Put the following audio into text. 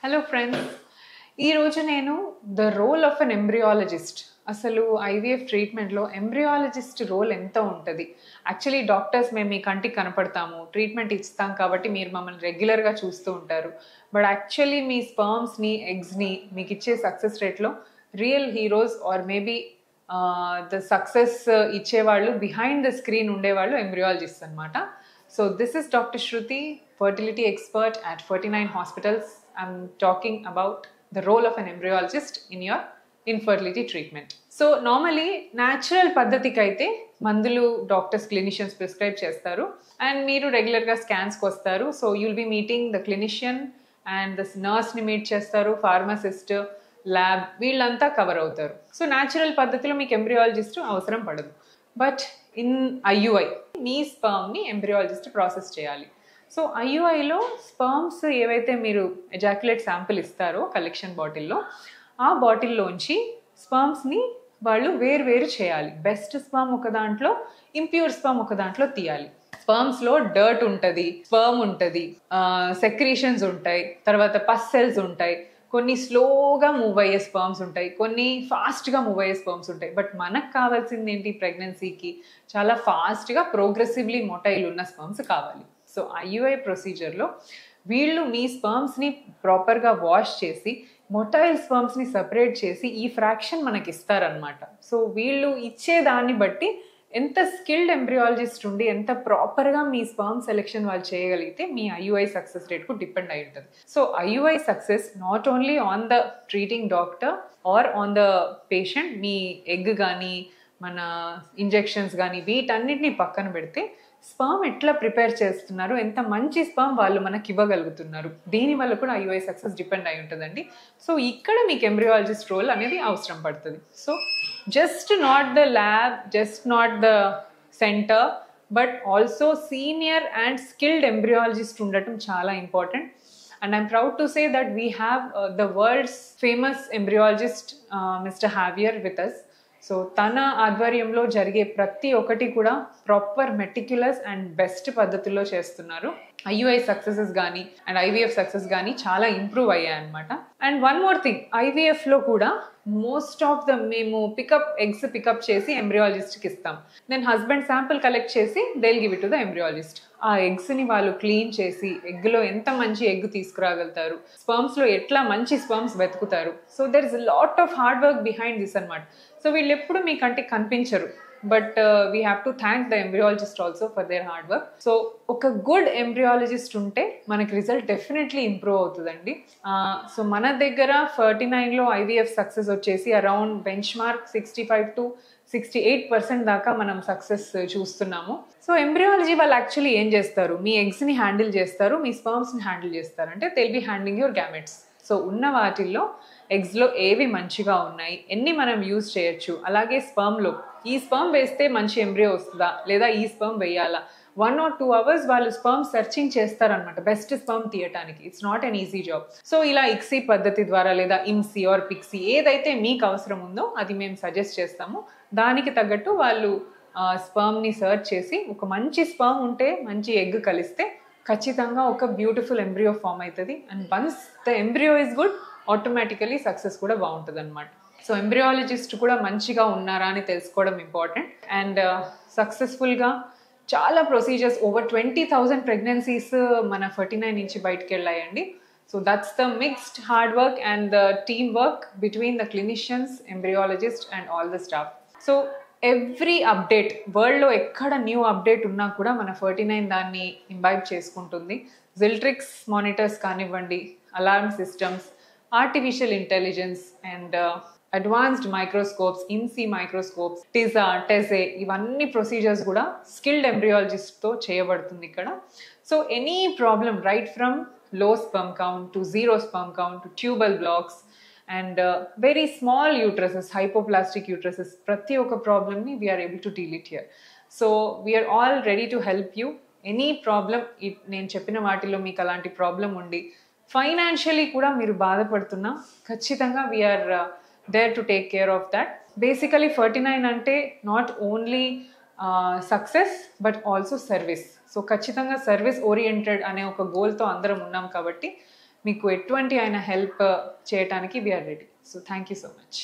Hello friends, ఈరోజు నేను the role of an embryologist, అసలు ఐవీఎఫ్ ట్రీట్మెంట్లో ఎంబ్రియాలజిస్ట్ రోల్ ఎంత ఉంటుంది. యాక్చువల్లీ డాక్టర్స్ మేము మీ కంటికి కనపడతాము, ట్రీట్మెంట్ ఇస్తాం కాబట్టి మీరు మమ్మల్ని రెగ్యులర్గా చూస్తూ ఉంటారు. బట్ యాక్చువల్లీ మీ స్పర్మ్స్ని, ఎగ్స్ని మీకు ఇచ్చే సక్సెస్ రేట్లో real heroes or maybe the success ఇచ్చేవాళ్ళు బిహైండ్ ద స్క్రీన్ ఉండేవాళ్ళు ఎంబ్రియాలజిస్ట్ అనమాట. So this is Dr. Shruti, fertility expert at 49 Hospitals. I'm talking about the role of an embryologist in your infertility treatment. So normally natural పద్ధతికి అయితే మందులు doctors clinicians prescribe చేస్తారు and మీరు రెగ్యులర్గా స్కాన్స్కి వస్తారు. So you'll be meeting the clinician and the నర్స్ని meet చేస్తారు, ఫార్మసిస్ట్, ల్యాబ్ వీళ్ళంతా కవర్ అవుతారు. సో న్యాచురల్ పద్ధతిలో మీకు ఎంబ్రియాలజిస్ట్ అవసరం పడదు. బట్ ఇన్ ఐయుఐ మీ స్పర్మ్ని ఎంబ్రియాలజిస్ట్ ప్రాసెస్ చేయాలి. సో ఐయుఐలో స్పర్మ్స్ ఏవైతే మీరు ఎజాక్యులేట్ శాంపిల్ ఇస్తారో కలెక్షన్ బాటిల్లో, ఆ బాటిల్లోంచి స్పర్మ్స్ని వాళ్ళు వేరు చేయాలి. బెస్ట్ స్పర్మ్ ఒక దాంట్లో, ఇంప్యూర్ స్పర్మ్ ఒక దాంట్లో తీయాలి. స్పర్మ్స్లో డర్ట్ ఉంటుంది, స్పర్మ్ ఉంటుంది, సెక్రీషన్స్ ఉంటాయి, తర్వాత పస్ సెల్స్ ఉంటాయి, కొన్ని స్లోగా మూవ్ అయ్యే స్పర్మ్స్ ఉంటాయి, కొన్ని ఫాస్ట్గా మూవ్ అయ్యే స్పర్మ్స్ ఉంటాయి. బట్ మనకు కావాల్సింది ఏంటి, ప్రెగ్నెన్సీకి చాలా ఫాస్ట్గా ప్రోగ్రెసివ్లీ మొటైల్ ఉన్న స్పర్మ్స్ కావాలి. సో ఐయుఐ ప్రొసీజర్లో వీళ్ళు మీ స్పర్మ్స్ని ప్రాపర్గా వాష్ చేసి మొటైల్ స్పర్మ్స్ని సపరేట్ చేసి ఈ ఫ్రాక్షన్ మనకి ఇస్తారనమాట. సో వీళ్ళు ఇచ్చేదాన్ని బట్టి ఎంత స్కిల్డ్ ఎంబ్రియాలజిస్ట్ ఉండి ఎంత ప్రాపర్గా మీ స్పర్మ్ సెలెక్షన్ వాళ్ళు చేయగలిగితే మీ ఐయుఐ సక్సెస్ రేట్కు డిపెండ్ అయి ఉంటుంది. So IUI success not only on the treating doctor or on the patient. మీ ఎగ్ కానీ మన ఇంజెక్షన్స్ కానీ వీటన్నిటిని పక్కన పెడితే స్పర్మ్ ఎట్లా ప్రిపేర్ చేస్తున్నారు, ఎంత మంచి స్పర్మ్ వాళ్ళు మనకి ఇవ్వగలుగుతున్నారు, దీనివల్ల కూడా ఐయుఐ సక్సెస్ డిపెండ్ అయి ఉంటుందండి. సో ఇక్కడ మీకు ఎంబ్రియాలజిస్ట్ రోల్ అనేది అవసరం పడుతుంది. So just not the lab, just not the centre, but also senior and skilled embryologist ఉండటం చాలా important. And I'm proud to say that we have the world's famous embryologist, Mr. Javier with us. So తన ఆధ్వర్యంలో జరిగే ప్రతి ఒక్కటి కూడా proper meticulous and best పద్ధతుల్లో చేస్తున్నారు. ఐయుఐ సక్సెసెస్ కానీ అండ్ ఐవీఎఫ్ సక్సెస్ కానీ చాలా ఇంప్రూవ్ అయ్యాయి అనమాట. అండ్ వన్ మోర్ థింగ్, ఐవీఎఫ్లో కూడా మోస్ట్ ఆఫ్ ద మేము ఎగ్స్ పికప్ చేసి ఎంబ్రియాలజిస్ట్కి ఇస్తాం. దెన్ హస్బెండ్ శాంపుల్ కలెక్ట్ చేసి they'll give it to the embryologist. ఆ ఎగ్స్ని వాళ్ళు క్లీన్ చేసి ఎగ్లో ఎంత మంచి ఎగ్ తీసుకురాగలుగుతారు, స్పర్మ్స్లో ఎట్లా మంచి స్పర్మ్స్ వెతుకుతారు. So there is lot of hard work behind this అనమాట. సో వీళ్ళు ఎప్పుడు మీ కంటికి కనిపించరు, but we have to thank the embryologist also for their hard work. So ఒక గుడ్ ఎంబ్రియాలజిస్ట్ ఉంటే మనకి రిజల్ట్ డెఫినెట్లీ ఇంప్రూవ్ అవుతుందండి. సో మన దగ్గర 49లో ఐవీఎఫ్ సక్సెస్ వచ్చేసి అరౌండ్ బెంచ్ మార్క్ 65 to 68% దాకా మనం సక్సెస్ చూస్తున్నాము. సో ఎంబ్రియాలజీ వాళ్ళు యాక్చువల్లీ ఏం చేస్తారు, మీ ఎగ్స్ని హ్యాండిల్ చేస్తారు, మీ స్పర్మ్స్ని హ్యాండిల్ చేస్తారు. అంటే they'll be handling your gametes. So ఉన్న వాటిల్లో ఎగ్స్లో ఏవి మంచిగా ఉన్నాయి, ఎన్ని మనం యూజ్ చేయొచ్చు, అలాగే స్పర్మ్లో ఈ స్పర్మ్ వేస్తే మంచి ఎంబ్రియో వస్తుందా లేదా ఈ స్పర్మ్ వేయాలా, 1 or 2 hours వాళ్ళు స్పర్మ్ సెర్చింగ్ చేస్తారనమాట బెస్ట్ స్పర్మ్ తీయటానికి. It's not an easy job. So ఇలా ఇక్సీ పద్ధతి ద్వారా లేదా ఇమ్సీ ఆర్ పిక్సీ ఏదైతే మీకు అవసరం ఉందో అది మేము సజెస్ట్ చేస్తాము. దానికి తగ్గట్టు వాళ్ళు స్పర్మ్ని సర్చ్ చేసి ఒక మంచి స్పర్మ్ ఉంటే మంచి ఎగ్ కలిస్తే ఖచ్చితంగా ఒక బ్యూటిఫుల్ ఎంబ్రియో ఫామ్ అవుతుంది. And once the embryo is good, automatically success కూడా బాగుంటుంది అనమాట. సో ఎంబ్రియాలజిస్ట్ కూడా మంచిగా ఉన్నారా అని తెలుసుకోవడం ఇంపార్టెంట్. అండ్ సక్సెస్ఫుల్గా చాలా ప్రొసీజర్స్, ఓవర్ 20,000 ప్రెగ్నెన్సీస్ మన 49 నుంచి బయటకు వెళ్ళాయండి. So that's the mixed hard work and the team work between the clinicians, embryologist and all the staff. So every update, వరల్డ్లో ఎక్కడ న్యూ అప్డేట్ ఉన్నా కూడా మన 49 దాన్ని ఇంబైబ్ చేసుకుంటుంది. జిల్ట్రిక్స్ మానిటర్స్ కానివ్వండి, alarm systems, artificial intelligence and advanced microscopes, ICSI microscopes, TESA, TESE ఇవన్నీ ప్రొసీజర్స్ కూడా స్కిల్డ్ ఎంబ్రియాలజిస్ట్తో చేయబడుతుంది ఇక్కడ. So any problem right from low sperm count to 0 sperm count to tubal blocks and very small uteruses, hypoplastic uteruses, ప్రతి ఒక్క ప్రాబ్లమ్ని we're able to deal it here. So we're all ready to help you. Any problem, నేను చెప్పిన వాటిలో మీకు అలాంటి problem ఉండి financially కూడా మీరు బాధపడుతున్నా ఖచ్చితంగా we're there to take care of that. Basically 49 అంటే not only success but also service. So ఖచ్చితంగా సర్వీస్ ఓరియంటెడ్ అనే ఒక గోల్తో అందరం ఉన్నాం కాబట్టి మీకు ఎటువంటి అయినా హెల్ప్ చేయడానికి we're ready. So thank you so much.